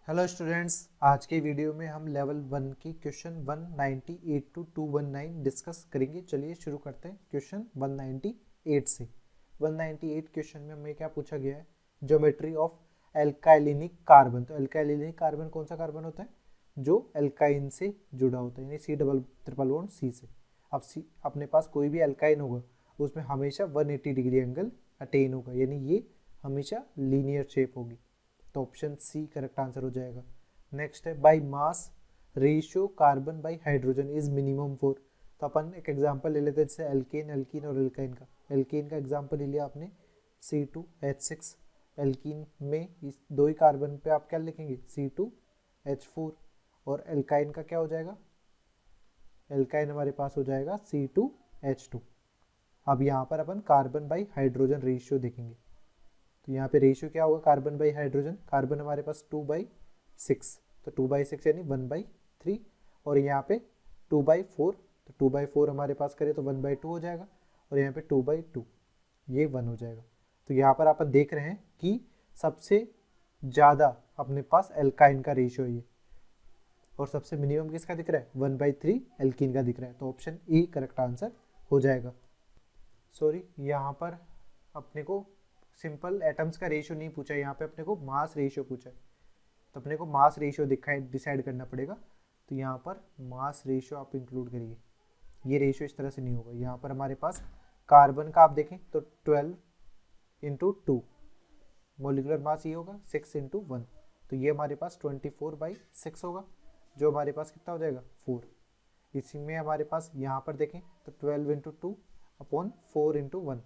Hello students, आज के video में हम लेवल 1 की क्वेश्चन 198 टू 219 डिस्कस करेंगे। चलिए शुरू करते हैं क्वेश्चन 198 से। 198 क्वेश्चन में हमें क्या पूछा गया है? ज्योमेट्री ऑफ एल्काइलिनिक कार्बन। तो एल्काइलिनिक कार्बन कौन सा कार्बन होता है? जो एल्काइन से जुड़ा होता है, यानी C double triple bond C से। अब सी अपने पास कोई भी एल्काइन होगा उसमें हमेशा 180 डिग्री एंगल अटेन होगा, यानी ये हमेशा लीनियर शेप होगी। तो ऑप्शन सी करेक्ट आंसर हो जाएगा। नेक्स्ट है by mass ratio carbon bye hydrogen is minimum for. तो अपन एक एग्जांपल ले लेते हैं, जैसे एल्केन, एल्कीन और एल्काइन का। एल्केन का एग्जांपल ले लिया आपने C2H6। एल्कीन में इस दो ही कार्बन पे आप क्या लिखेंगे? C2H4। और एल्काइन का क्या हो जाएगा? एल्काइन हमारे पास हो जाएगा C2H2। अब यहाँ पर अपन कार्बन बाई हाइड्रोजन रेशियो देखेंगे। तो यहाँ पे रेशियो क्या होगा कार्बन बाई हाइड्रोजन? कार्बन हमारे पास 2/6, तो 2/6 यानी 1/3। और यहाँ पे 2/4, तो 2/4 हमारे पास करें तो 1/2 हो जाएगा। और यहाँ पे 2/2 ये 1 हो जाएगा। तो यहाँ पर अपन देख रहे हैं कि सबसे ज़्यादा अपने पास एल्काइन का रेशियो ये, और सबसे मिनिमम किसका दिख रहा है? 1/3 एल्कीन का दिख रहा है। तो ऑप्शन ई करेक्ट आंसर हो जाएगा। सॉरी, यहाँ पर अपने को सिंपल एटम्स का रेशियो नहीं पूछा है, यहाँ पे अपने को मास रेशियो पूछा है। तो अपने को मास रेशियो डिसाइड करना पड़ेगा। तो यहाँ पर मास रेशियो आप इंक्लूड करिए। ये रेशियो इस तरह से नहीं होगा। यहाँ पर हमारे पास कार्बन का आप देखें तो 12 इंटू 2, मोलिकुलर मास ये होगा 6 इंटू 1। तो ये हमारे पास 24/6 होगा, जो हमारे पास कितना हो जाएगा? 4। इसी में हमारे पास यहाँ पर देखें तो 12 इंटू 2 अपॉन 4 इंटू 1,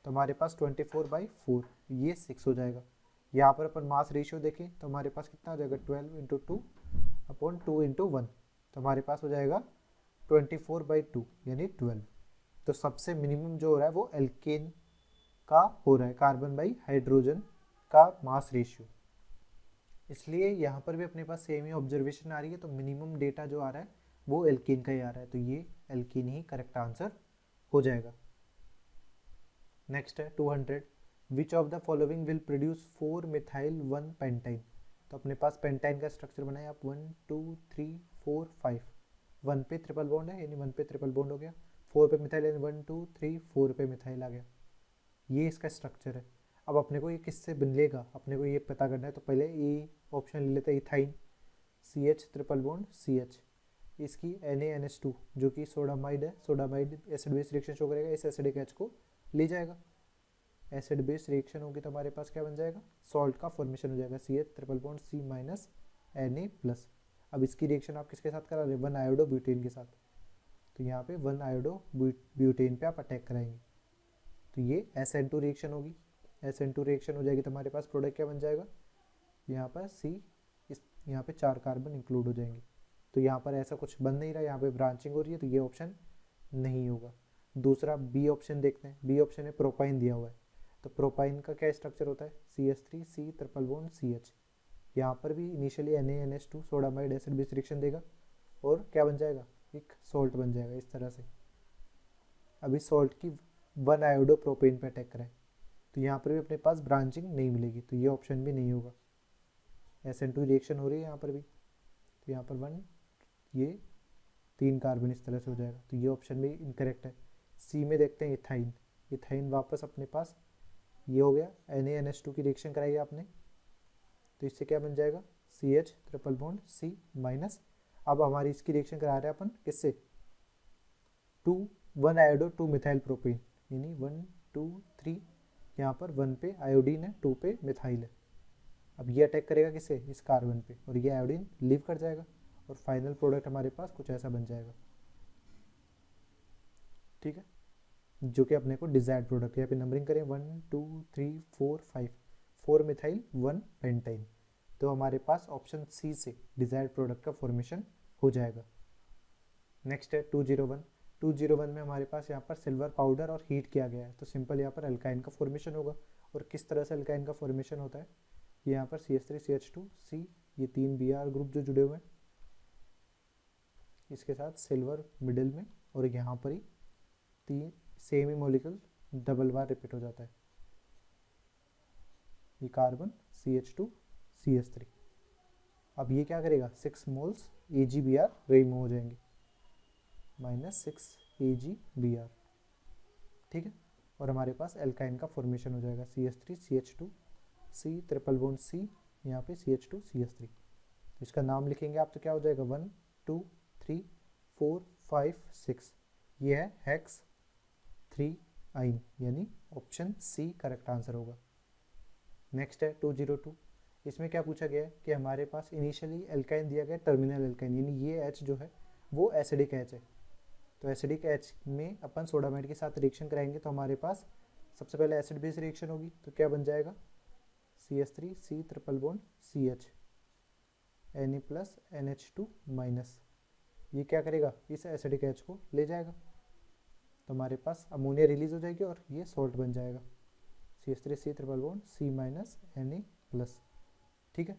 तो हमारे पास 24/4, ये 6 हो जाएगा। यहाँ पर अपन मास रेशियो देखें तो हमारे पास कितना हो जाएगा? 12 इंटू 2 अपॉन 2 इंटू 1, तो हमारे पास हो जाएगा 24/2 यानी 12। तो सबसे मिनिमम जो हो रहा है वो एल्केन का हो रहा है, कार्बन बाई हाइड्रोजन का मास रेशियो। इसलिए यहाँ पर भी अपने पास सेम ही ऑब्जर्वेशन आ रही है, तो मिनिमम डेटा जो आ रहा है वो एल्केन का ही आ रहा है। तो ये एल्केन ही करेक्ट आंसर हो जाएगा। नेक्स्ट है 200, which of the following will produce 4 methyl 1 pentyne. तो अपने पास पेंटाइन का स्ट्रक्चर बनाए आप 1 2 3 4 5। 1 पे ट्रिपल बॉन्ड है यानी 1 पे ट्रिपल बॉन्ड हो गया, 4 पे मिथाइल यानी 1 2 3 4 पे मिथाइल आ गया। ये इसका स्ट्रक्चर है। अब अपने को ये किससे बनेगा अपने को ये पता करना है। तो पहले ये ऑप्शन ले लेते हैं ethyne, CH triple bond CH। इसकी NaNH2 जो कि सोडामाइड है, sodamide acid base reaction show करेगा, इस एसिडिक H को ले जाएगा। एसिड बेस रिएक्शन होगी तो हमारे पास क्या बन जाएगा? सॉल्ट का फॉर्मेशन हो जाएगा, CH triple bond C minus Na+। अब इसकी रिएक्शन आप किसके साथ करा रहे हैं? 1 आयोडो ब्यूटेन के साथ। तो यहाँ पे 1 आयोडो ब्यूटेन पे आप अटैक कराएंगे तो ये SN2 रिएक्शन होगी। SN2 रिएक्शन हो जाएगी तो हमारे पास प्रोडक्ट क्या बन जाएगा? यहाँ पर C, इस यहाँ पे 4 कार्बन इंक्लूड हो जाएंगे। तो यहाँ पर ऐसा कुछ बन नहीं रहा, यहाँ पे ब्रांचिंग हो रही है, तो ये ऑप्शन नहीं होगा। दूसरा बी ऑप्शन देखते हैं। बी ऑप्शन में प्रोपाइन दिया हुआ है, तो प्रोपाइन का क्या स्ट्रक्चर होता है? CH3 C triple bond CH। यहाँ पर भी initially NaNH2 sodamide acid base reaction देगा और क्या बन जाएगा? एक सॉल्ट बन जाएगा इस तरह से। अभी सॉल्ट की 1 आयोडो प्रोपेन पे अटैक कराए तो यहाँ पर भी अपने पास ब्रांचिंग नहीं मिलेगी, तो ये ऑप्शन भी नहीं होगा। SN2 रिएक्शन हो रही है यहाँ पर भी, तो यहाँ पर 1, ये 3 कार्बन इस तरह से हो जाएगा, तो ये ऑप्शन भी इनकरेक्ट है। सी में देखते हैं इथाइन। इथाइन वापस अपने पास ये हो गया, NaNH2 की रिएक्शन कराई आपने, तो इससे क्या बन जाएगा? CH triple bond C minus. अब हमारी इसकी रिएक्शन करा रहे हैं अपन किससे? 1 आयोडो 2 मिथाइल प्रोपेन, यानी 1 2 3, यहाँ पर 1 पे आयोडीन है, 2 पे मिथाइल है। अब ये अटैक करेगा किसे? इस कार्बन पे, और ये आयोडीन लीव कर जाएगा और फाइनल प्रोडक्ट हमारे पास कुछ ऐसा बन जाएगा। ठीक है, जो कि अपने को डिजायर्ड प्रोडक्ट, यहाँ पे नंबरिंग करें 1 2 3 4 5, 4 मिथाइल 1 पेंटाइन। तो हमारे पास ऑप्शन सी से डिजायर्ड प्रोडक्ट का फॉर्मेशन हो जाएगा। नेक्स्ट है 201। 201 में हमारे पास यहाँ पर सिल्वर पाउडर और हीट किया गया है, तो सिंपल यहाँ पर अल्काइन का फॉर्मेशन होगा। और किस तरह से अल्काइन का फॉर्मेशन होता है? यहाँ पर CH3 CH2 C, ये 3 Br ग्रुप जो जुड़े हुए हैं, इसके साथ सिल्वर मिडिल में, और यहाँ पर ही 3 सेम ही मॉलिक्यूल डबल बार रिपीट हो जाता है, ये कार्बन CH2 CH3। अब ये क्या करेगा, 6 मोल्स AgBr रिमूव हो जाएंगे, -6 AgBr, ठीक है। और हमारे पास एल्काइन का फॉर्मेशन हो जाएगा, CH3CH2 C triple bond C, यहाँ पे CH2CH3। इसका नाम लिखेंगे आप तो क्या हो जाएगा 1 2 3 4 5 6, ये है हेक्स 3 आइन, यानी ऑप्शन सी करेक्ट आंसर होगा। नेक्स्ट है 202, इसमें क्या पूछा गया है कि हमारे पास इनिशियली एल्काइन दिया गया, टर्मिनल एल्काइन, यानी ये H जो है वो एसिडिक H है। तो एसिडिक H में अपन सोडामाइड के साथ रिएक्शन कराएंगे तो हमारे पास सबसे पहले एसिड बेस रिएक्शन होगी, तो क्या बन जाएगा CH3 C triple bond CH Na plus NH2 minus, ये क्या करेगा इस एसिडिक H को ले जाएगा, तो हमारे पास अमोनिया रिलीज हो जाएगी और ये सॉल्ट बन जाएगा, CH3 C triple bond C minus Na plus, ठीक है।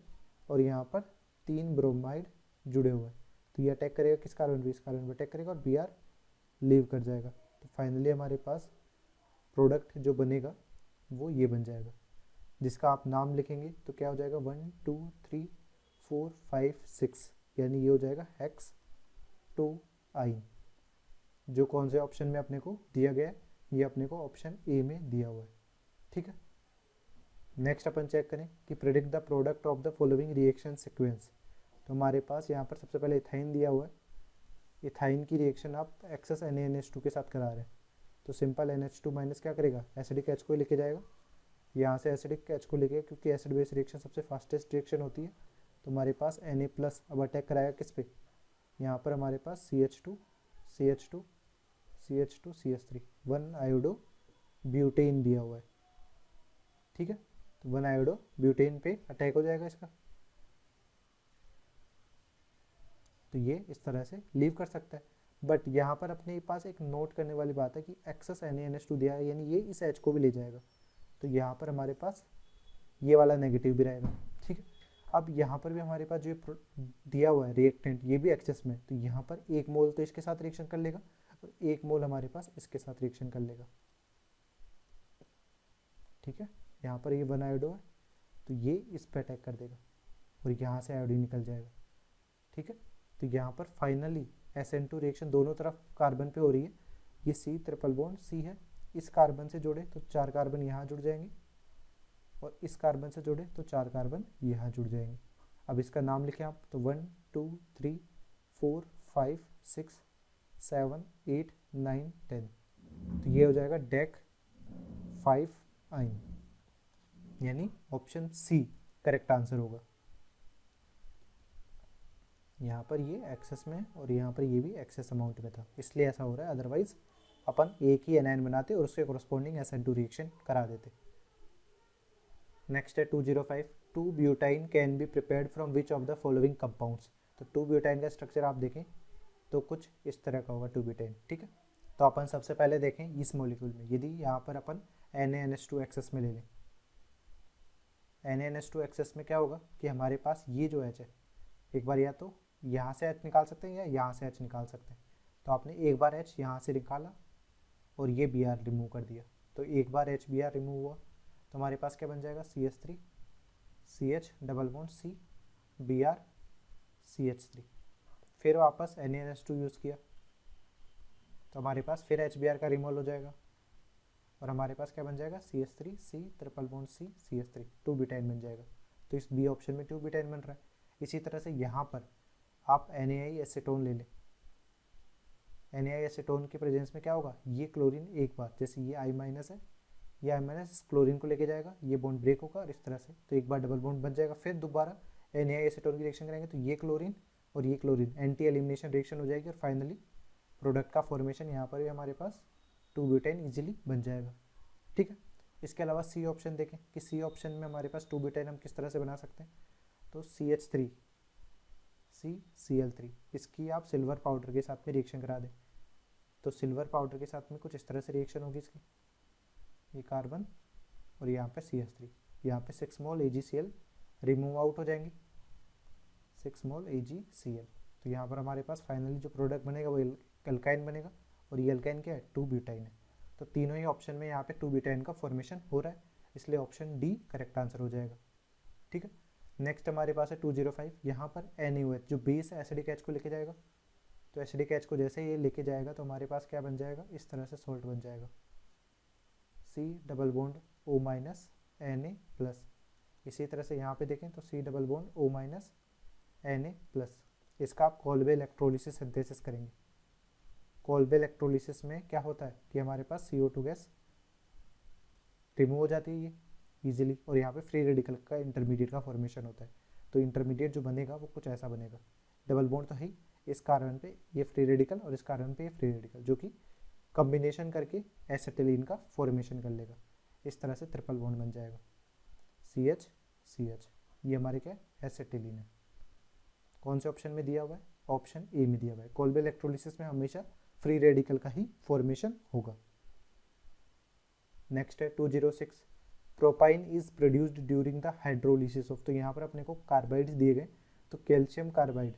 और यहाँ पर 3 ब्रोमाइड जुड़े हुए हैं, तो ये अटैक करेगा किस कार्बन पे, इस कार्बन पे अटैक करेगा और Br लीव कर जाएगा। तो फाइनली हमारे पास प्रोडक्ट जो बनेगा वो ये बन जाएगा, जिसका आप नाम लिखेंगे तो क्या हो जाएगा 1 2 3 4 5 6, यानी ये हो जाएगा हेक्स 2 आइन, जो कौन से ऑप्शन में अपने को दिया गया है, ये अपने को ऑप्शन ए में दिया हुआ है, ठीक है। नेक्स्ट अपन चेक करें कि predict the product of the following reaction sequence. तो हमारे पास यहाँ पर सबसे पहले इथाइन दिया हुआ है, इथाइन की रिएक्शन आप एक्सेस NaNH2 के साथ करा रहे हैं, तो सिंपल NH2 माइनस क्या करेगा एसिडिक H को लेके जाएगा, यहाँ से एसिडिक H को लेके, क्योंकि एसिड बेस रिएक्शन सबसे फास्टेस्ट रिएक्शन होती है, तो हमारे पास Na प्लस अब अटैक कराएगा किस पे, यहाँ पर हमारे पास CH2 CH2 CH2 CH3 1 iodo butane दिया हुआ है, ठीक है। तो 1 आयोडो ब्यूटेन पे अटैक हो जाएगा इसका, तो ये इस तरह से लीव कर सकता है। बट यहाँ पर अपने पास एक नोट करने वाली बात है कि एक्सेस NaNH2 दिया है, यानी ये इस H को भी ले जाएगा, तो यहाँ पर हमारे पास ये वाला नेगेटिव भी रहेगा, ठीक है। अब यहाँ पर भी हमारे पास जो दिया हुआ है रिएक्टेंट ये भी एक्सेस में, तो यहाँ पर 1 मोल तो इसके साथ रिएक्शन कर लेगा और 1 मोल हमारे पास इसके साथ रिएक्शन कर लेगा, ठीक है। यहाँ पर ये 1 आयोडो है तो ये इस पर अटैक कर देगा और यहाँ से आयोडीन निकल जाएगा, ठीक है। तो यहाँ पर फाइनली SN2 रिएक्शन दोनों तरफ कार्बन पे हो रही है, ये C ट्रिपल बॉन्ड C है, इस कार्बन से जोड़े तो 4 कार्बन यहाँ जुड़ जाएंगे और इस कार्बन से जोड़े तो 4 कार्बन यहाँ जुड़ जाएंगे। अब इसका नाम लिखें आप तो 1 2 3 4 5 6 7 8 9 10, तो ये हो जाएगा डेक 5 आइन, यानी ऑप्शन सी करेक्ट आंसर होगा। यहाँ पर ये एक्सेस में और यहाँ पर ये भी एक्सेस अमाउंट में था, इसलिए ऐसा हो रहा है, अदरवाइज अपन एक ही एनायन बनाते और उसके कोरस्पॉन्डिंग SN2 रिएक्शन करा देते। नेक्स्ट है 205, 2 butyne can be prepared from which of the following compounds. तो 2 ब्यूटाइन का स्ट्रक्चर आप देखें तो कुछ इस तरह का होगा 2 ब्यूटाइन, ठीक है। तो अपन सबसे पहले देखें इस मॉलिक्यूल में, यदि यहाँ पर अपन NaNH2 एक्सेस में ले लें, NaNH2 एक्सेस में क्या होगा कि हमारे पास ये जो H है, एक बार या तो यहाँ से H निकाल सकते हैं या यहाँ से H निकाल सकते हैं, तो आपने एक बार H यहाँ से निकाला और ये Br रिमूव कर दिया, तो एक बार HBr रिमूव हुआ तो हमारे पास क्या बन जाएगा CH3 CH double bond C Br CH3, फिर वापस NaNH2 यूज़ किया तो हमारे पास फिर HBr का रिमूवल हो जाएगा और हमारे पास क्या बन जाएगा CH3 C triple bond C CH3 2 butyne बन जाएगा। तो इस बी ऑप्शन में 2 ब्यूटाइन बन रहा है। इसी तरह से यहाँ पर आप NaI एसीटोन ले लें, NaI एसीटोन के प्रेजेंस में क्या होगा, ये क्लोरीन एक बार, जैसे ये I माइनस है, ये I माइनस इस क्लोरीन को लेके जाएगा, ये बॉन्ड ब्रेक होगा और इस तरह से, तो एक बार डबल बॉन्ड बन जाएगा, फिर दोबारा NaI एसीटोन की रिएक्शन करेंगे तो ये क्लोरीन और ये क्लोरीन एंटी एलिमिनेशन रिएक्शन हो जाएगी और फाइनली प्रोडक्ट का फॉर्मेशन यहाँ पर भी हमारे पास 2 ब्यूटाइन इजीली बन जाएगा, ठीक है। इसके अलावा सी ऑप्शन देखें कि सी ऑप्शन में हमारे पास 2 ब्यूटाइन हम किस तरह से बना सकते हैं, तो CH3 CCl3, इसकी आप सिल्वर पाउडर के साथ में रिएक्शन करा दें तो सिल्वर पाउडर के साथ में कुछ इस तरह से रिएक्शन होगी इसकी, ये कार्बन और यहाँ पे CH3, यहाँ पे 6 मोल AgCl रिमूव आउट हो जाएंगे, 6 मोल AgCl, तो यहाँ पर हमारे पास फाइनली जो प्रोडक्ट बनेगा वो एल्काइन बनेगा और ये एल्काइन क्या है 2 ब्यूटाइन है। तो तीनों ही ऑप्शन में यहाँ पे 2 ब्यूटाइन का फॉर्मेशन हो रहा है, इसलिए ऑप्शन डी करेक्ट आंसर हो जाएगा, ठीक है। नेक्स्ट हमारे पास है 205, यहाँ पर NaOH जो बेस है एसिडिक एच को लेके जाएगा, तो एसिडिक एच को जैसे ये लेके जाएगा तो हमारे पास क्या बन जाएगा, इस तरह से सॉल्ट बन जाएगा, C double bond O minus Na plus. इसी तरह से यहाँ पे देखें तो C double bond O minus Na plus. इसका आप कोल्बे इलेक्ट्रोलिसिस सिंथेसिस करेंगे। कोल्बे इलेक्ट्रोलिसिस में क्या होता है कि हमारे पास CO2 गैस रिमूव हो जाती है ये इजीली, और यहाँ पे फ्री रेडिकल का इंटरमीडिएट का फॉर्मेशन होता है। तो इंटरमीडिएट जो बनेगा वो कुछ ऐसा बनेगा, डबल बॉन्ड तो है ही, इस कार्बन पे ये फ्री रेडिकल और इस कार्बन पे ये फ्री रेडिकल, जो कि कम्बिनेशन करके एसिटिलीन का फॉर्मेशन कर लेगा। इस तरह से ट्रिपल बॉन्ड बन जाएगा, CH CH। ये हमारे क्या एसिटिलीन है। कौन से ऑप्शन में दिया हुआ है, ऑप्शन ए में दिया हुआ है। कोल्बे इलेक्ट्रोलिसिस में हमेशा फ्री रेडिकल का ही फॉर्मेशन होगा। नेक्स्ट है 206, propyne is produced during the hydrolysis of. तो यहाँ पर अपने को कार्बाइड्स दिए गए, तो कैल्शियम कार्बाइड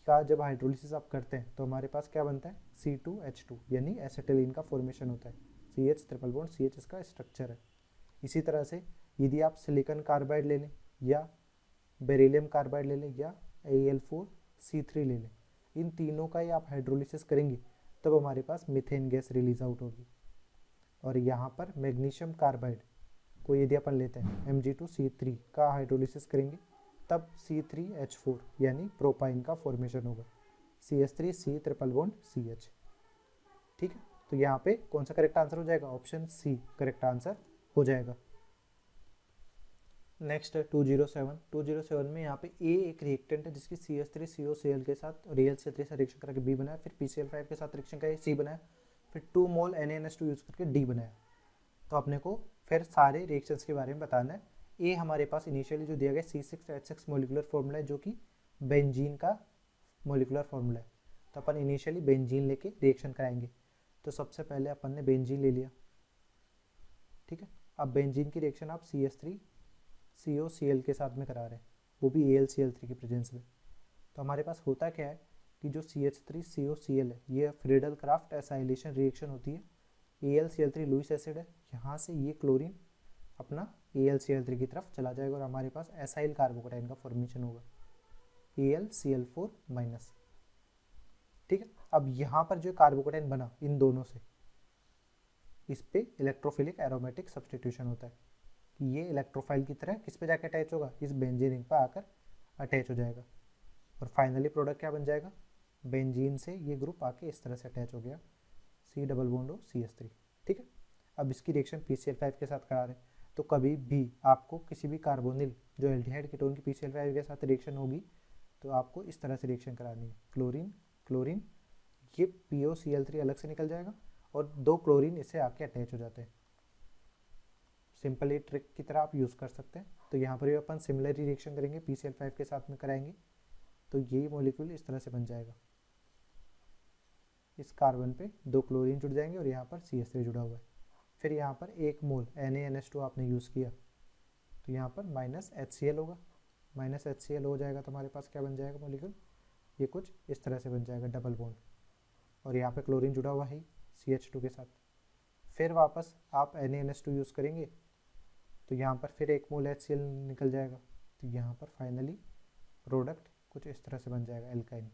का जब हाइड्रोलिसिस आप करते हैं तो हमारे पास क्या बनता है, C2H2 यानी एसिटिलीन का फॉर्मेशन होता है। CH ट्रिपल बॉन्ड CH इसका स्ट्रक्चर है। इसी तरह से यदि आप सिलिकॉन कार्बाइड ले लें या बेरिलियम कार्बाइड ले लें या Al4C3 ले लें, इन तीनों का ही आप हाइड्रोलिसिस करेंगे तब हमारे पास मीथेन गैस रिलीज आउट होगी। और यहाँ पर मैग्नीशियम कार्बाइड को यदि अपन लेते हैं Mg2C3 का हाइड्रोलिसिस करेंगे तब C3H4 यानी प्रोपाइन का फॉर्मेशन होगा, CH3C ट्रिपल बॉन्ड CH। ठीक है, तो यहाँ पे कौन सा करेक्ट आंसर हो जाएगा, ऑप्शन सी करेक्ट आंसर हो जाएगा। नेक्स्ट है 207 में यहाँ पे A एक रिएक्टेंट है जिसकी CH3COCl के साथ रियल C3 से रिएक्शन करके B बनाया, फिर PCl5 के साथ रिएक्शन करके C बनाया, फिर 2 मोल NaNH2 यूज करके D बनाया। तो अपने को फिर सारे रिएक्शंस के बारे में बताना है। ए हमारे पास इनिशियली जो दिया गया C6H6 मोलिकुलर फॉर्मूला है जो कि बेंजीन का मोलिकुलर फॉर्मूला है। तो अपन इनिशियली बेंजीन लेके रिएक्शन कराएंगे। तो सबसे पहले अपन ने बेंजीन ले लिया, ठीक है। अब बेंजीन की रिएक्शन आप CH3COCl के साथ में करा रहे हैं, वो भी AlCl3 की प्रेजेंस में। तो हमारे पास होता क्या है कि जो CH3COCl है ये फ्रीडल क्राफ्ट एसाइलेशन रिएक्शन होती है। AlCl3 लुईस एसिड है, यहाँ से ये क्लोरीन अपना AlCl3 की तरफ चला जाएगा और हमारे पास एसाइल कार्बोकेटाइन का फॉर्मेशन होगा AlCl4 माइनस। ठीक है, अब यहाँ पर जो कार्बोकेटाइन बना इन दोनों से, इस पे इलेक्ट्रोफिलिक एरोमेटिक सब्सटीट्यूशन होता है कि ये इलेक्ट्रोफाइल की तरह किस पे जाके अटैच होगा, इस बेंजीन रिंग पर आकर अटैच हो जाएगा और फाइनली प्रोडक्ट क्या बन जाएगा, बेंजीन से ये ग्रुप आके इस तरह से अटैच हो गया C डबल बॉन्ड CH3। ठीक है, अब इसकी रिएक्शन PCl5 के साथ करा रहे हैं। तो कभी भी आपको किसी भी कार्बोनिल जो एल्डिहाइड कीटोन की PCl5 के साथ रिएक्शन होगी तो आपको इस तरह से रिएक्शन करानी है, क्लोरीन क्लोरीन, ये POCl3 अलग से निकल जाएगा और 2 क्लोरीन इससे आके अटैच हो जाते हैं। सिंपल ये ट्रिक की तरह आप यूज़ कर सकते हैं। तो यहाँ पर भी अपन सिमिलर ही रिएक्शन करेंगे, PCl5 के साथ में कराएंगे तो यही मॉलिक्यूल इस तरह से बन जाएगा। इस कार्बन पे 2 क्लोरीन जुड़ जाएंगे और यहाँ पर CH3 जुड़ा हुआ है। फिर यहाँ पर 1 मोल NaNH2 आपने यूज़ किया तो यहाँ पर माइनस HCl होगा, माइनस HCl हो जाएगा तो हमारे पास क्या बन जाएगा मॉलिक्यूल, ये कुछ इस तरह से बन जाएगा डबल बॉन्ड, और यहाँ पे क्लोरीन जुड़ा हुआ है CH2 के साथ। फिर वापस आप NaNH2 यूज़ करेंगे तो यहाँ पर फिर 1 मोल HCl निकल जाएगा, तो यहाँ पर फाइनली प्रोडक्ट कुछ इस तरह से बन जाएगा एल्काइन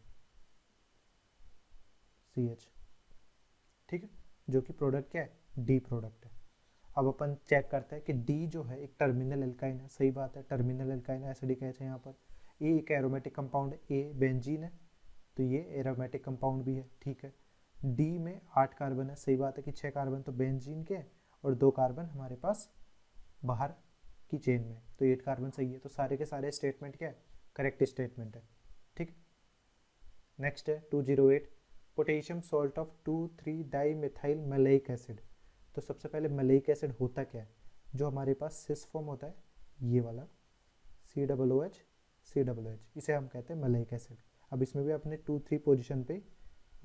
CH। ठीक है, जो कि प्रोडक्ट क्या है, D प्रोडक्ट है। अब अपन चेक करते हैं कि D जो है एक टर्मिनल एल्काइन है, सही बात है, टर्मिनल एल्काइन है, एसिडिक एच है यहाँ पर। A एक एरोमेटिक कंपाउंड है, A बेंजीन है तो ये एरोमेटिक कंपाउंड भी है, ठीक है। D में 8 कार्बन है, सही बात है कि 6 कार्बन तो बेंजीन के और 2 कार्बन हमारे पास बाहर की चेन में, तो 8 कार्बन सही है। तो सारे के सारे स्टेटमेंट क्या है, करेक्ट स्टेटमेंट है। ठीक, नेक्स्ट है 208, potassium salt of 2,3 dimethyl maleic acid. तो सबसे पहले मैलेइक एसिड होता क्या है, जो हमारे पास सिस फॉर्म होता है ये वाला COOH, इसे हम कहते हैं मैलेइक एसिड। अब इसमें भी अपने 2,3 पोजीशन पे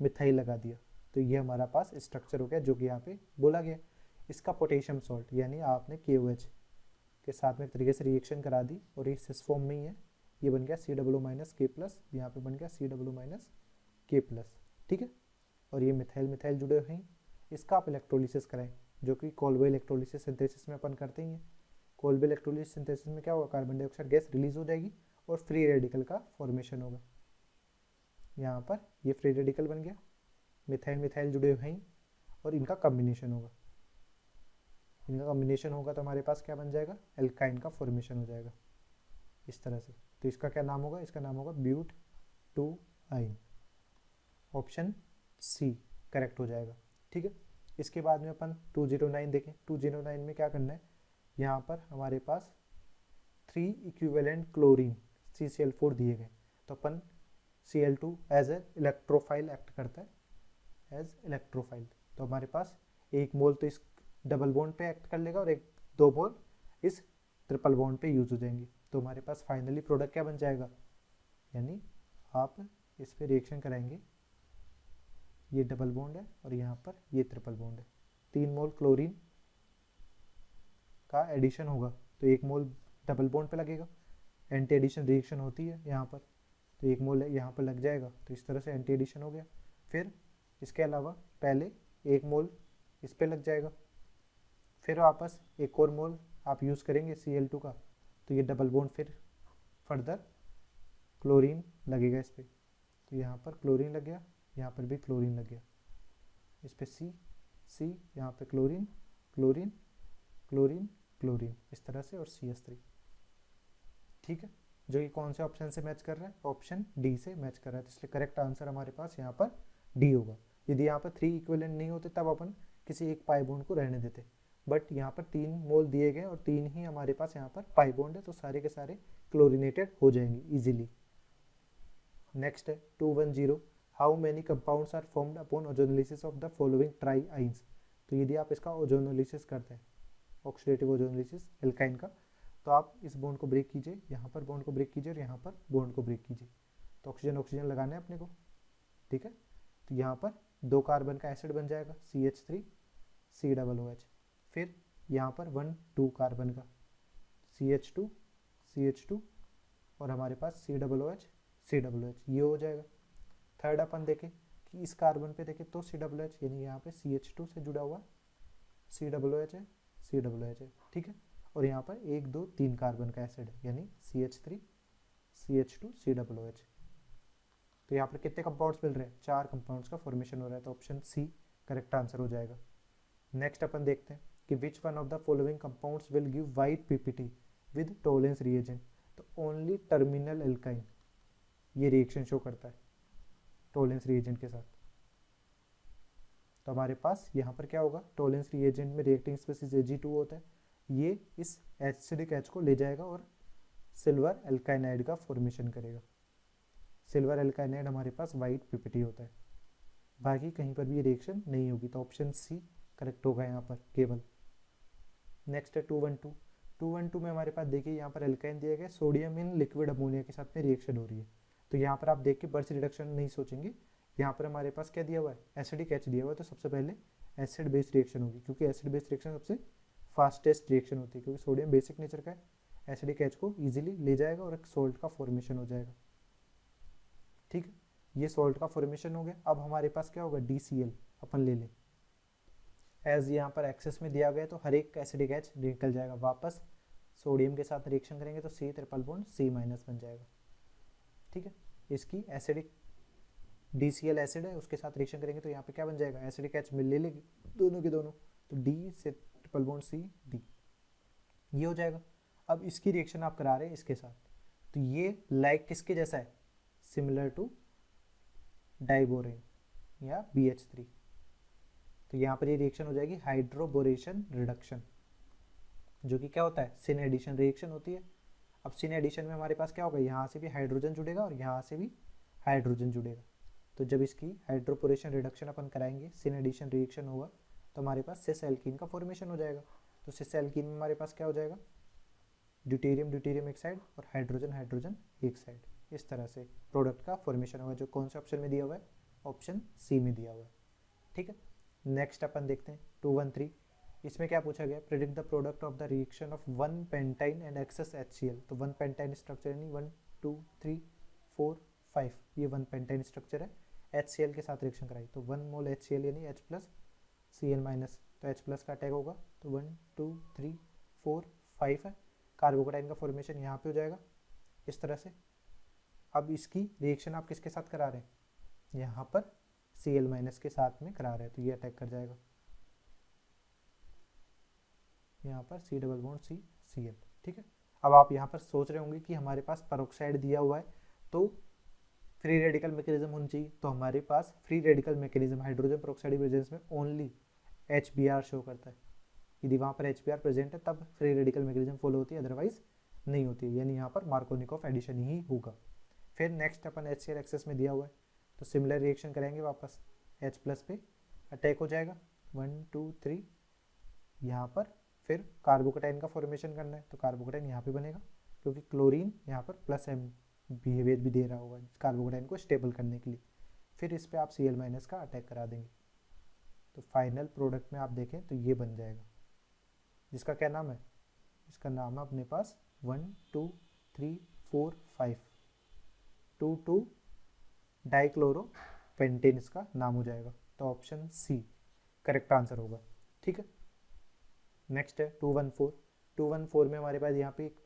मिथाइल लगा दिया तो ये हमारा पास स्ट्रक्चर हो गया जो कि यहाँ पे बोला गया। इसका पोटेशियम सॉल्ट यानी आपने KOH के साथ में एक तरीके से रिएक्शन करा दी और ये सिस फॉर्म में ही है, ये बन गया COO-K+, यहाँ पे बन गया COO-K+। ठीक है, और ये मिथाइल मिथाइल जुड़े हुए हैं, इसका आप इलेक्ट्रोलिसिस कराएं जो कि कोल्बे इलेक्ट्रोलिसिस सिंथेसिस में अपन करते ही हैं। कोल्बी इलेक्ट्रोलिसिस सिंथेसिस में क्या होगा, कार्बन डाइऑक्साइड गैस रिलीज हो जाएगी और फ्री रेडिकल का फॉर्मेशन होगा। यहाँ पर ये फ्री रेडिकल बन गया, मिथाइल मिथाइल जुड़े हुए हैं और इनका कॉम्बिनेशन होगा। इनका कॉम्बिनेशन होगा तो हमारे पास क्या बन जाएगा, एल्काइन का फॉर्मेशन हो जाएगा इस तरह से। तो इसका क्या नाम होगा, इसका नाम होगा but two yne. Option C correct हो जाएगा। ठीक है, इसके बाद में अपन 209 देखें। 209 में क्या करना है, यहाँ पर हमारे पास 3 इक्विवेलेंट क्लोरीन CCl4 दिए गए, तो अपन Cl2 as a electrophile act करता है, एज इलेक्ट्रोफाइल। तो हमारे पास 1 मोल तो इस डबल बॉन्ड पे एक्ट कर लेगा और 2 मोल इस ट्रिपल बॉन्ड पे यूज हो जाएंगी। तो हमारे पास फाइनली प्रोडक्ट क्या बन जाएगा, यानी आप इस पे रिएक्शन कराएंगे, ये डबल बॉन्ड है और यहाँ पर ये ट्रिपल बॉन्ड है, 3 मोल क्लोरीन का एडिशन होगा तो 1 मोल डबल बॉन्ड पे लगेगा। एंटी एडिशन रिएक्शन होती है यहाँ पर, तो 1 मोल यहाँ पर लग जाएगा, तो इस तरह से एंटी एडिशन हो गया। फिर इसके अलावा पहले 1 मोल इस पे लग जाएगा, फिर वापस 1 और मोल आप यूज़ करेंगे Cl2 का, तो ये डबल बॉन्ड फिर फर्दर क्लोरीन लगेगा इस पर, तो यहाँ पर क्लोरीन लग गया, यहाँ पर भी क्लोरीन लग गया, इस पर C यहाँ पे क्लोरीन क्लोरीन क्लोरीन क्लोरीन इस तरह से और CH3। ठीक है, जो कि कौन से ऑप्शन से मैच कर रहा है, ऑप्शन डी से मैच कर रहा है, तो इसलिए करेक्ट आंसर हमारे पास यहाँ पर डी होगा। यदि यहाँ पर 3 इक्विवेलेंट नहीं होते तब अपन किसी एक पाई बॉन्ड को रहने देते, बट यहाँ पर 3 मोल दिए गए और 3 ही हमारे पास यहाँ पर पाई बॉन्ड है, तो सारे के सारे क्लोरिनेटेड हो जाएंगे इजीली। नेक्स्ट है 210, how many compounds are formed upon ozonolysis of the following trienes. तो यदि आप इसका ओजोनोलिसिस करते हैं, ऑक्सीडेटिव ओजोनोलिसिस एल्काइन का, तो आप इस बॉन्ड को ब्रेक कीजिए, यहाँ पर बॉन्ड को ब्रेक कीजिए और यहाँ पर बॉन्ड को ब्रेक कीजिए, तो ऑक्सीजन ऑक्सीजन लगाना है अपने को। ठीक है, तो यहाँ पर 2 कार्बन का एसिड बन जाएगा CH3 COOH, फिर यहाँ पर 1-2 कार्बन का CH2 और हमारे पास COOH ये हो जाएगा। थर्ड अपन देखें कि इस कार्बन पे देखें तो COOH, यानी यहाँ पे CH2 से जुड़ा हुआ COOH है, ठीक है, और यहाँ पर 1-2-3 कार्बन का एसिड है, यानी CH3 CH2 COOH। तो यहाँ पर कितने कंपाउंड्स मिल रहे हैं, 4 कंपाउंड्स का फॉर्मेशन हो रहा है, तो ऑप्शन सी करेक्ट आंसर हो जाएगा। नेक्स्ट अपन देखते हैं कि which one of the following compounds will give white PPT with Tollens reagent. तो ओनली टर्मिनल एल्काइन ये रिएक्शन शो करता है टोलेंस रिएजेंट के साथ। तो हमारे पास यहाँ पर क्या होगा, टोलेंस रिएजेंट में रिएक्टिंग स्पीशीज Ag2 होता है, ये इस एसिडिक H को ले जाएगा और सिल्वर एल्काइनाइड का फॉर्मेशन करेगा। सिल्वर एल्काइनाइड हमारे पास वाइट PPT होता है, बाकी कहीं पर भी रिएक्शन नहीं होगी, तो ऑप्शन सी करेक्ट होगा यहाँ पर केवल। नेक्स्ट है 212 में हमारे पास देखिए यहाँ पर एल्काइन दिया गया, सोडियम इन लिक्विड अमोनिया के साथ में रिएक्शन हो रही है। तो यहाँ पर आप देख के बर्च रिडक्शन नहीं सोचेंगे, यहाँ पर हमारे पास क्या दिया हुआ है, एसिडिक H दिया हुआ है, तो सबसे पहले एसिड बेस रिएक्शन होगी, क्योंकि एसिड बेस रिएक्शन सबसे फास्टेस्ट रिएक्शन होती है, क्योंकि सोडियम बेसिक नेचर का है, एसिडिक H को ईजिली ले जाएगा और एक सोल्ट का फॉर्मेशन हो जाएगा। ठीक है, ये सॉल्ट का फॉर्मेशन हो गया। अब हमारे पास क्या होगा, DCl अपन ले लें, एज यहाँ पर एक्सेस में दिया गया, तो हर एक एसिडिक H निकल जाएगा, वापस सोडियम के साथ रिएक्शन करेंगे तो C ट्रिपल बॉन्ड C- बन जाएगा। ठीक है, इसकी एसिडिक DCl एसिड है, उसके साथ रिएक्शन करेंगे तो यहाँ पे क्या बन जाएगा, एसिडिक H मिल ले लेगी दोनों के दोनों, तो D से ट्रिपल बॉन्ड C D ये हो जाएगा। अब इसकी रिएक्शन आप करा रहे हैं इसके साथ, तो ये लाइक किसके जैसा है, सिमिलर टू डाइबोरेन या BH3, तो यहाँ पर ये रिएक्शन हो जाएगी हाइड्रोबोरेशन रिडक्शन, जो कि क्या होता है, सिन एडिशन रिएक्शन होती है। अब सिन एडिशन में हमारे पास क्या होगा, यहाँ से भी हाइड्रोजन जुड़ेगा और यहाँ से भी हाइड्रोजन जुड़ेगा, तो जब इसकी हाइड्रोपोरेशन रिडक्शन अपन कराएंगे, सिन एडिशन रिएक्शन होगा, तो हमारे पास सिस एल्कीन का फॉर्मेशन हो जाएगा। तो सिस एल्कीन में हमारे पास क्या हो जाएगा, ड्यूटेरियम एक साइड और हाइड्रोजन एक साइड, इस तरह से प्रोडक्ट का फॉर्मेशन होगा, जो कौन से ऑप्शन में दिया हुआ है, ऑप्शन सी में दिया हुआ है। ठीक है, नेक्स्ट अपन देखते हैं 213, इसमें क्या पूछा गया, predict the product of the reaction of 1 pentyne and excess HCl। तो 1 पेंटाइन स्ट्रक्चर यानी 1 2 3 4 5, ये 1 पेंटाइन स्ट्रक्चर है, HCl के साथ रिएक्शन कराई, तो 1 मोल HCl यानी H+Cl-, तो H+ का अटैक होगा, तो 1 2 3 4 5 है, कार्बोकेटाइन का फॉर्मेशन यहाँ पे हो जाएगा इस तरह से। अब इसकी रिएक्शन आप किसके साथ करा रहे हैं, यहाँ पर Cl- के साथ में करा रहे हैं, तो ये अटैक कर जाएगा यहाँ पर C double bond C Cl। ठीक है, अब आप यहाँ पर सोच रहे होंगे कि हमारे पास पेरोक्साइड दिया हुआ है तो फ्री रेडिकल मैकेनिज्म होनी चाहिए, तो हमारे पास free radical mechanism hydrogen peroxide presence में ओनली HBr शो करता है। यदि वहाँ पर HBr प्रेजेंट है तब फ्री रेडिकल मैकेनिज्म फॉलो होती है, अदरवाइज नहीं होती है, यानी यहाँ पर मार्कोनिकॉफ एडिशन ही होगा। फिर नेक्स्ट अपन HCl एक्सेस में दिया हुआ है तो सिमिलर रिएक्शन करेंगे, वापस H प्लस पे अटैक हो जाएगा 1 2 3 यहाँ पर। फिर कार्बोकेटाइन का फॉर्मेशन करना है तो कार्बोकेटाइन यहाँ पे बनेगा, क्योंकि क्लोरीन यहाँ पर प्लस M बिहेवियर भी दे रहा होगा कार्बोकेटाइन को स्टेबल करने के लिए। फिर इस पर आप Cl- का अटैक करा देंगे, तो फाइनल प्रोडक्ट में आप देखें तो ये बन जाएगा, जिसका क्या नाम है, इसका नाम है अपने पास 1 2 3 4 5 2 डाइक्लोरोपेंटेन इसका नाम हो जाएगा, तो ऑप्शन सी करेक्ट आंसर होगा। ठीक है, नेक्स्ट है 214 में हमारे पास यहाँ पे एक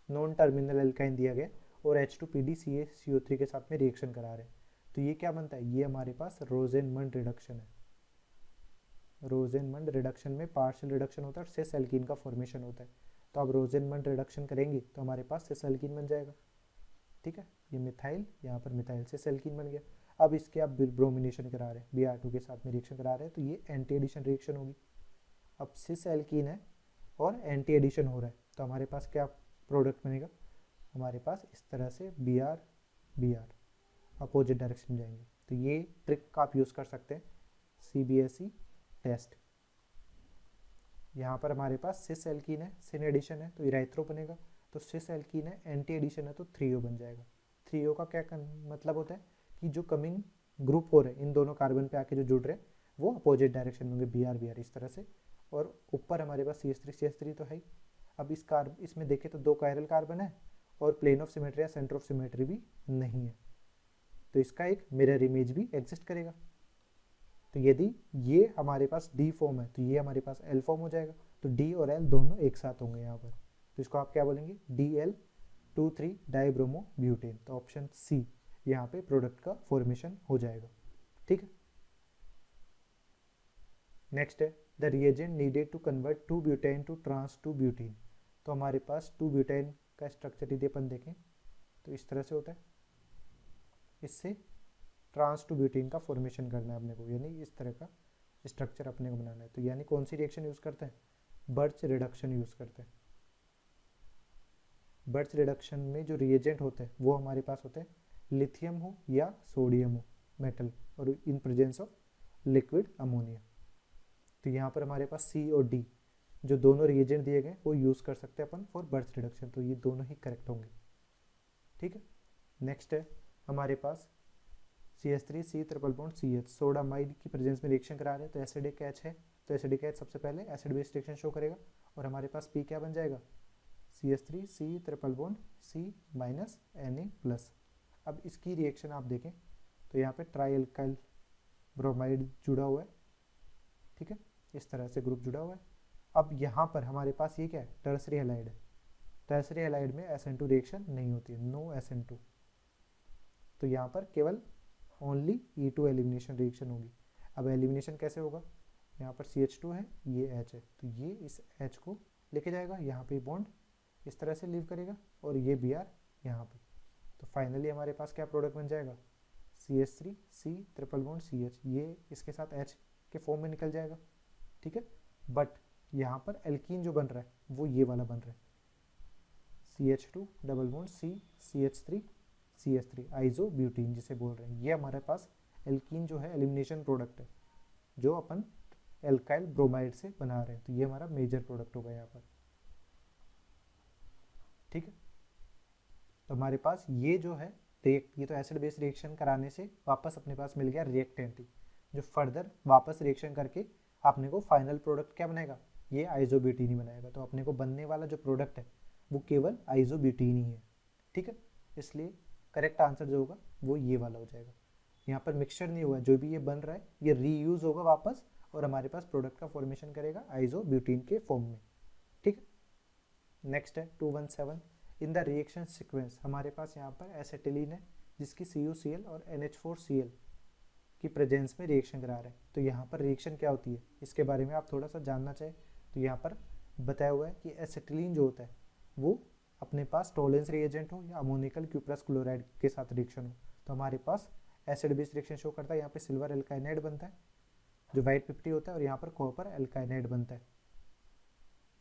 नॉन टर्मिनल एल्काइन दिया गया और H2PdCaCO3 के साथ में रिएक्शन करा रहे हैं, तो ये क्या बनता है, ये हमारे पास रोजेनमंड रिडक्शन है। रोजेनमंड रिडक्शन में पार्शियल रिडक्शन होता है और सिस एल्कीन का फॉर्मेशन होता है, तो आप रोजेनमंड रिडक्शन करेंगे तो हमारे पास सिस एल्कीन बन जाएगा। ठीक है, ये मिथाइल, यहाँ पर मिथाइल सिस एल्कीन बन गया। अब इसके आप ब्रोमिनेशन करा रहे हैं, Br2 के साथ में रिएक्शन करा रहे हैं, तो ये एंटी एडिशन रिएक्शन होगी। अब सिस एल्कीन है और एंटी एडिशन हो रहा है, तो हमारे पास क्या प्रोडक्ट बनेगा, हमारे पास इस तरह से Br अपोजिट डायरेक्शन में जाएंगे। तो ये ट्रिक आप यूज़ कर सकते हैं CBSE टेस्ट। यहाँ पर हमारे पास सिस एल्कीन है, सिन एडिशन है तो इराइथ्रो बनेगा, तो सिस एल्कीन है एंटी एडिशन है तो 3O बन जाएगा। 3O का क्या मतलब होता है कि जो कमिंग ग्रुप हो रहे हैं इन दोनों कार्बन पे आके जो जुड़ रहे हैं वो अपोजिट डायरेक्शन में होंगे, Br इस तरह से, और ऊपर हमारे पास CH3 तो है ही। अब इसमें देखें तो 2 कायरल कार्बन है और प्लेन ऑफ सिमेट्री या सेंटर ऑफ सिमेट्री भी नहीं है, तो इसका एक मिरर इमेज भी एग्जिस्ट करेगा। तो यदि ये हमारे पास D फॉर्म है तो ये हमारे पास L फॉर्म हो जाएगा, तो D और L दोनों एक साथ होंगे यहाँ पर, तो इसको आप क्या बोलेंगे, DL2,3 डाइब्रोमो ब्यूटेन, तो ऑप्शन सी यहाँ पे प्रोडक्ट का फॉर्मेशन हो जाएगा। ठीक है, नेक्स्ट है the reagent needed to convert 2 butane to trans 2 butene, तो हमारे पास 2 ब्यूटेन का स्ट्रक्चर यदि अपन देखें तो इस तरह से होता है, इससे ट्रांस 2 ब्यूटीन का फॉर्मेशन करना है अपने को, यानी इस तरह का स्ट्रक्चर अपने को बनाना है। तो यानी कौन सी रिएक्शन यूज़ करते हैं, बर्च रिडक्शन यूज़ करते हैं। बर्च रिडक्शन में जो रिएजेंट होते हैं वो हमारे पास होते हैं लिथियम हो या सोडियम हो मेटल, और in presence of liquid ammonia. तो यहाँ पर हमारे पास C और D जो दोनों रिएजेंट दिए गए वो यूज़ कर सकते हैं अपन फॉर बर्च रिडक्शन, तो ये दोनों ही करेक्ट होंगे। ठीक है, नेक्स्ट है हमारे पास CH3C triple bond CH sodamide की प्रेजेंस में रिएक्शन करा रहे हैं, तो एसिडिक H है, तो एसिडिक H सबसे पहले एसिड बेस रिएक्शन शो करेगा और हमारे पास P क्या बन जाएगा, CH3C triple bond C minus Na+। अब इसकी रिएक्शन आप देखें तो यहाँ पे ट्राई एल्काइल ब्रोमाइड जुड़ा हुआ है। ठीक है, इस तरह से ग्रुप जुड़ा हुआ है। अब यहाँ पर हमारे पास ये क्या है, टर्सरी हैलाइड है, टर्सरी हैलाइड में SN2 रिएक्शन नहीं होती है, नो SN2, तो यहाँ पर केवल ओनली E2 एलिमिनेशन रिएक्शन होगी। अब एलिमिनेशन कैसे होगा, यहाँ पर CH2 है, ये H है, तो ये इस H को लेके जाएगा, यहाँ पे बॉन्ड इस तरह से लीव करेगा और ये Br यहाँ पे, तो फाइनली हमारे पास क्या प्रोडक्ट बन जाएगा, CH3C ट्रिपल बॉन्ड CH, ये इसके साथ H के फॉर्म में निकल जाएगा। ठीक है, बट यहाँ पर एल्कीन जो बन रहा है वो ये वाला बन रहा है, CH2 double bond C CH3 आइजो ब्यूटीन जिसे बोल रहे हैं, ये हमारे पास एल्कीन जो है एलिमिनेशन प्रोडक्ट है जो अपन एल्काइल ब्रोमाइड से बना रहे हैं, तो ये हमारा मेजर प्रोडक्ट होगा यहाँ पर। ठीक है, तो हमारे पास ये जो है ये तो एसिड बेस रिएक्शन कराने से वापस अपने पास मिल गया रिएक्टेंट ही, जो फर्दर वापस रिएक्शन करके अपने को फाइनल प्रोडक्ट क्या बनाएगा, ये आइजोब्यूटीन ही बनाएगा, तो अपने को बनने वाला जो प्रोडक्ट है वो केवल आइजोब्यूटीन ही है। ठीक है, इसलिए करेक्ट आंसर जो होगा वो ये वाला हो जाएगा। यहाँ पर मिक्सचर नहीं हुआ, जो भी ये बन रहा है ये रीयूज होगा वापस और हमारे पास प्रोडक्ट का फॉर्मेशन करेगा आइजोब्यूटीन के फॉर्म में। ठीक है, नेक्स्ट है 217, इन द रिएक्शन सीक्वेंस हमारे पास यहाँ पर एसिटिलीन है जिसकी CuCl और NH4Cl की प्रेजेंस में रिएक्शन करा रहे हैं। तो यहाँ पर रिएक्शन क्या होती है इसके बारे में आप थोड़ा सा जानना चाहें तो यहाँ पर बताया हुआ है कि एसिटिलीन जो होता है वो अपने पास टोलेंस रिएजेंट हो या अमोनिकल क्यूप्रस क्लोराइड के साथ रिएक्शन हो तो हमारे पास एसिड बेस रिएक्शन शो करता है। यहाँ पे सिल्वर एल्काइनाइड बनता है जो वाइट पिप्टी होता है और यहाँ पर कॉपर एल्काइनाइड बनता है,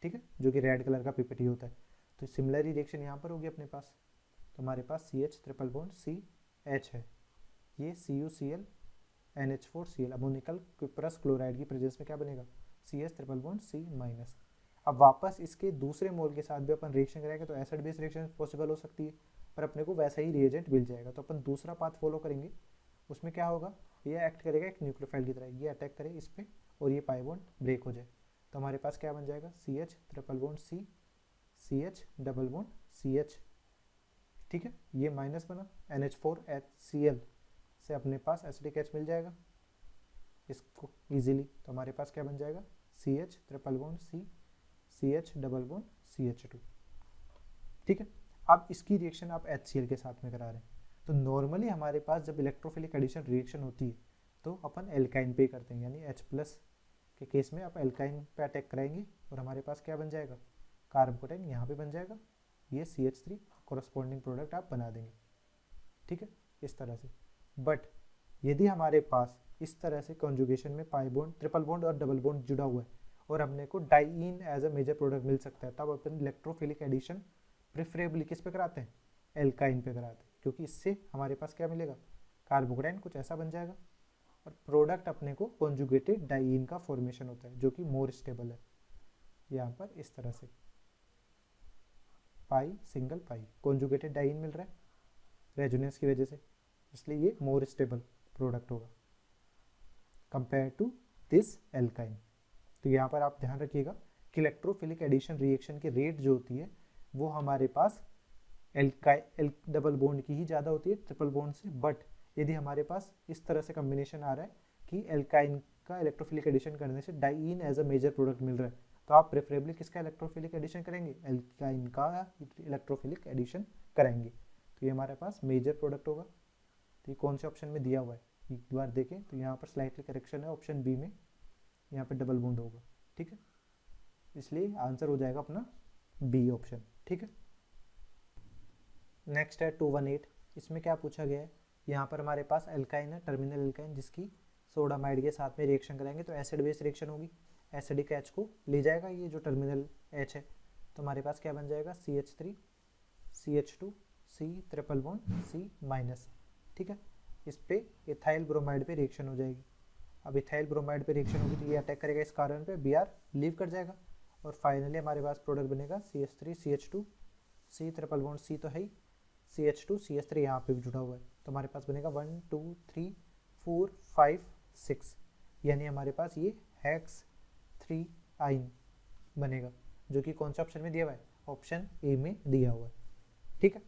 ठीक है, जो कि रेड कलर का पिप्टी होता है। तो सिमिलर ही रिएक्शन यहाँ पर होगी अपने पास। तो हमारे पास CH ट्रिपल बॉन्ड CH है, ये CuCl NH4Cl ammoniacal cuprous chloride की प्रेजेंस में क्या बनेगा CH ट्रिपल बॉन्ड C-। अब वापस इसके दूसरे मोल के साथ भी अपन रिएक्शन करेंगे तो एसिड बेस रिएक्शन पॉसिबल हो सकती है, पर अपने को वैसा ही रिएजेंट मिल जाएगा। तो अपन दूसरा पाथ फॉलो करेंगे, उसमें क्या होगा, ये एक्ट करेगा एक न्यूक्लियोफाइल की तरह, ये अटैक करे इस पे और ये पाई बॉन्ड ब्रेक हो जाए। तो हमारे पास क्या बन जाएगा CH triple bond C CH double bond CH, ठीक है, ये माइनस बना NH4HCl से अपने पास एसिडिक H मिल जाएगा इसको इजीली। तो हमारे पास क्या बन जाएगा CH triple bond C CH double bond CH2, ठीक है। अब इसकी रिएक्शन आप HCl के साथ में करा रहे हैं। तो नॉर्मली हमारे पास जब इलेक्ट्रोफिलिक एडिशन रिएक्शन होती है तो अपन एल्काइन पे करते हैं, यानी H+ के केस में आप एल्काइन पे अटैक कराएंगे और हमारे पास क्या बन जाएगा कार्बोकेटाइन यहाँ पे बन जाएगा, ये CH3 कॉरस्पॉन्डिंग प्रोडक्ट आप बना देंगे, ठीक है, इस तरह से। बट यदि हमारे पास इस तरह से कॉन्जुगेशन में पाई बॉन्ड ट्रिपल बॉन्ड और डबल बॉन्ड जुड़ा हुआ है और हमने को diene as a major product मिल सकता है, तब अपन इलेक्ट्रोफिलिक एडिशन प्रेफरेबली किस पे कराते हैं एल्काइन पे कराते हैं, क्योंकि इससे हमारे पास क्या मिलेगा कार्बोकेटाइन कुछ ऐसा बन जाएगा और प्रोडक्ट अपने को कॉन्जुगेटेड डाइईन का फॉर्मेशन होता है जो कि मोर स्टेबल है। यहाँ पर इस तरह से पाई सिंगल पाई कॉन्जुगेटेड डाइईन मिल रहा है रेजोनेंस की वजह से, इसलिए ये मोर स्टेबल प्रोडक्ट होगा कंपेयर टू दिस एल्काइन। तो यहाँ पर आप ध्यान रखिएगा कि इलेक्ट्रोफिलिक एडिशन रिएक्शन की रेट जो होती है वो हमारे पास डबल बॉन्ड की ही ज़्यादा होती है ट्रिपल बॉन्ड से। बट यदि हमारे पास इस तरह से कम्बिनेशन आ रहा है कि एल्काइन का इलेक्ट्रोफिलिक एडिशन करने से diene as a major product मिल रहा है, तो आप प्रेफरेबली किसका इलेक्ट्रोफिलिक एडिशन करेंगे एल्काइन का इलेक्ट्रोफिलिक एडिशन करेंगे। तो ये हमारे पास मेजर प्रोडक्ट होगा। तो ये कौन से ऑप्शन में दिया हुआ है एक बार देखें, तो यहाँ पर स्लाइटली करेक्शन है, ऑप्शन बी में यहाँ पर डबल बॉन्ड होगा, ठीक है, इसलिए आंसर हो जाएगा अपना बी ऑप्शन, ठीक है। नेक्स्ट है 218, इसमें क्या पूछा गया है, यहाँ पर हमारे पास एल्काइन है टर्मिनल एल्काइन जिसकी सोडामाइड के साथ में रिएक्शन कराएंगे तो एसिड बेस रिएक्शन होगी, एसिडिक H को ले जाएगा ये जो टर्मिनल H है, तो हमारे पास क्या बन जाएगा CH3 CH2 C triple bond C-, ठीक है। इस पे इथाइल ब्रोमाइड पे रिएक्शन हो जाएगी। अब इथाइल ब्रोमाइड पे रिएक्शन होगी तो ये अटैक करेगा इस कार्बन पे, Br लीव कर जाएगा और फाइनली हमारे पास प्रोडक्ट बनेगा CH3 CH2 C triple bond C तो है ही, CH2 CH3 यहाँ पे भी जुड़ा हुआ है, तो हमारे पास बनेगा 1 2 3 4 5 6, यानी हमारे पास ये हेक्स 3 आइन बनेगा जो कि कौन सा ऑप्शन में दिया हुआ है ऑप्शन ए में दिया हुआ है, ठीक है।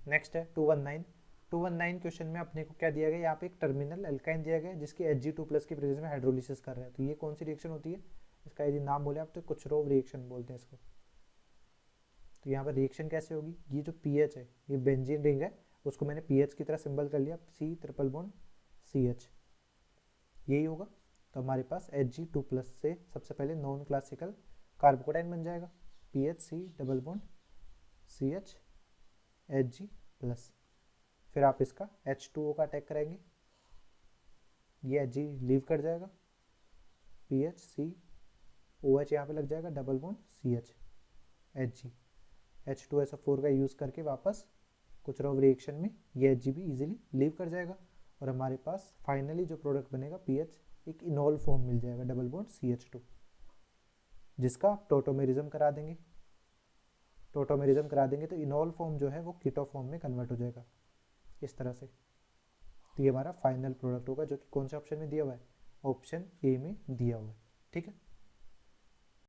नेक्स्ट है 219 क्वेश्चन में अपने को क्या दिया गया, यहाँ पे एक टर्मिनल एल्काइन दिया गया जिसकी Hg2+ की प्रेजेंस में हाइड्रोलिसिस कर रहा है। तो ये कौन सी रिएक्शन होती है, इसका यदि नाम बोले आप तो कुचरोव रिएक्शन बोलते हैं इसको। तो यहाँ पर रिएक्शन कैसे होगी, ये जो पीएच है ये बेंजीन रिंग है उसको मैंने पीएच की तरह सिंबल कर लिया, C ट्रिपल बॉन्ड CH यही होगा। तो हमारे पास Hg2+ से सबसे पहले नॉन क्लासिकल कार्बोकेटाइन बन जाएगा PHC double bond CH Hg+, फिर आप इसका H2O का अटैक करेंगे, ये Hg लीव कर जाएगा, PHCOH यहाँ पे लग जाएगा double bond CH Hg, H2SO4 का यूज़ करके वापस कुचरोव रिएक्शन में ये Hg भी इजीली लीव कर जाएगा और हमारे पास फाइनली जो प्रोडक्ट बनेगा PH एक इनॉल फॉर्म मिल जाएगा डबल बॉन्ड CH2, जिसका आप टोटोमेरिज्म करा देंगे। टोटोमेरिज्म करा देंगे तो इनॉल फॉर्म जो है वो कीटो फॉर्म में कन्वर्ट हो जाएगा इस तरह से। तो ये हमारा फाइनल प्रोडक्ट होगा जो कि कौन से ऑप्शन में दिया हुआ है ऑप्शन ए में दिया हुआ है, ठीक है।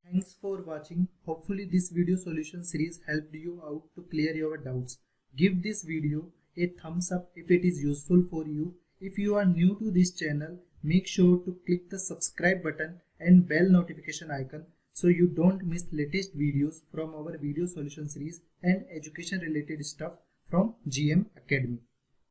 Thanks for watching. Hopefully this video solution series helped you out to clear your doubts. Give this video a thumbs up if it is useful for you. If you are new to this channel, make sure to click the subscribe button and bell notification icon so you don't miss latest videos from our video solution series and education related stuff from GM Academy.